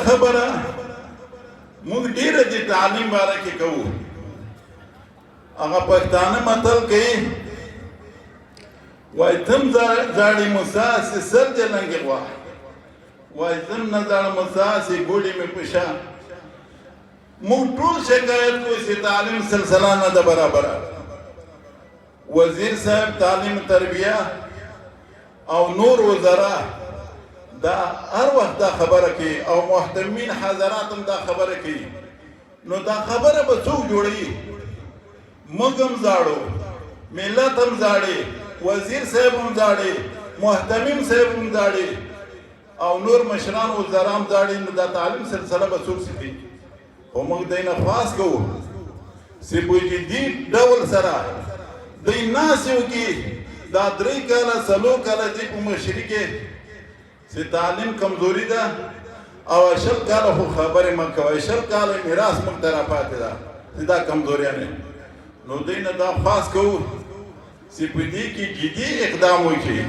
خبره موږ ډېره د تعلیم باره کې کوو. هغه پښتانه متل کوي وایي تم زاړې موسی سې سر دې لنګې غوا وایي زم نه زاړه موسی سې ګوډې مې په شا. موږ ټول شکایت کوو چې تعلیم سلسله نه ده برابره. وزیر صاحب تعلیم تربیه او نور وزرا دا هر وخت دا خبره کوي او محترمین حضرات هم دا خبره کوي. نو دا خبره به څوک جوړوي؟ موږ هم زاړو، ملت هم زاړې، وزیر صاحب هم زاړې، محتمم صاحب هم زاړې او نور مشران وزرا هم زاړې. نو دا تعلیم سلسله به څوک سکي؟ خو موږ دی نه خواست کوو چې په جدي ډول سره دوی ناسې وکړي. دا 3 کاله 4 کاله چې په مشري کې چې تعلیم کمزوري ده او 20 کاله خو خبرې مه کوئ، 20 کاله میراث موږ ته راپاتې ده چې دا کمزوریانې. نو دوی نه دا خواست کوو چې په دې کې جدي اقدام وکړي.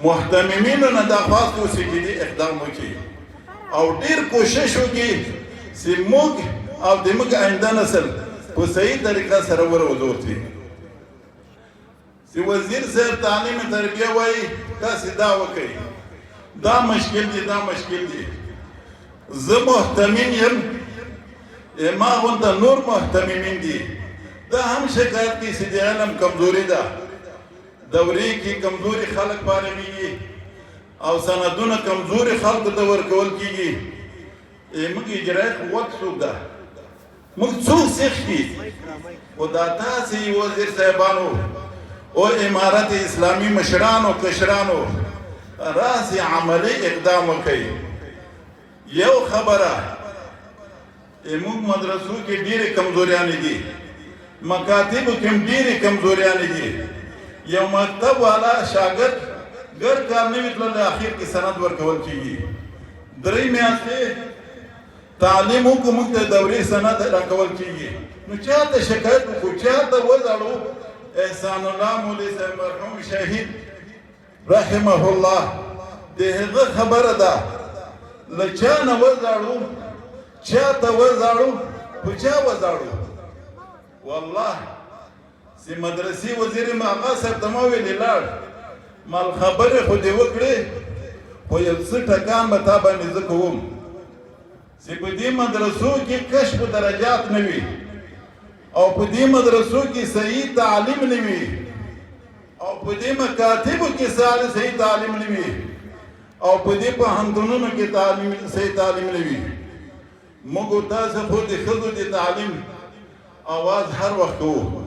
محتممینو نه دا خواست کوو چې جدي اقدام وکړي او ډېر کوشش وکړي چې موږ او د موږ آینده نسل په صحیح طریقه سره وروځي. چې وزیر صاحب تعلیم تربیه وایي تاسې دا وکړئ، دا مشکل دی، دا مشکل دی. زه محتمین یم، ما غونته نور محتممین دي، دا هم شکایت کوي چې د علم کمزوري ده. دورې کې کمزوري خلک فارغېږي او سندونه کمزوري خلکو ته ورکول کېږي. موږ اجرایي قوت څوک ده؟ موږ څوک سیخ دي؟ خو دا تاسې وزیر صاحبانو او امارت اسلامی مشرانو کشرانو راسي عملی اقدام وکړي. یو خبره موږ مدرسو کې ډېرې کمزوریانې دي، مکاتبو کې هم ډېرې کمزوریانې دي. یو مکتب والا شاګرد ګر کار نه وي تللی، اخر کې سند ورکول کېږي. 3 میاشتې تعلیم وکړو، موږ ته دورې سند راکول کېږي. نو چا ته شکایت وکړو، چا ته وځړو؟ احسان الله مولوي صاحب مرحوم شهید رحمه الله د هغه خبره ده له چا نه وزاړو، چا ته وزاړو، په چا وزاړو؟ والله چې مدرسې وزیر هغه صاحب ته ما ویلې لاړ مال خبرې خو دې وکړې خو یو څه ټکان به تا باندې زه کوم چې په دې مدرسو کې کشف درجات نه وي او په دې مدرسو کې صحیح تعلیم نه وي او په دې مکاتبو کې صحیح تعلیم نه وي او په دې پوهنتونونو کې صحیح تعلیم نه وي. موږ تاسو خو د ښځو د تعلیم اواز هر وخت کوو،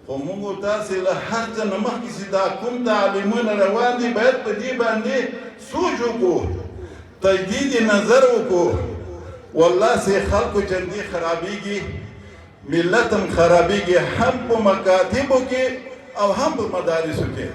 خو موږ تاسو له هر څه نه مخکې چې دا کوم تعلیمونه روان دي باید په دې باندې سوچ وکړو، تجدید نظر وکړو. والله چې خلکو چندې خرابېږي، ملت هم خرابېږي، هم په مکاتبو کې او هم په مدارسو کې.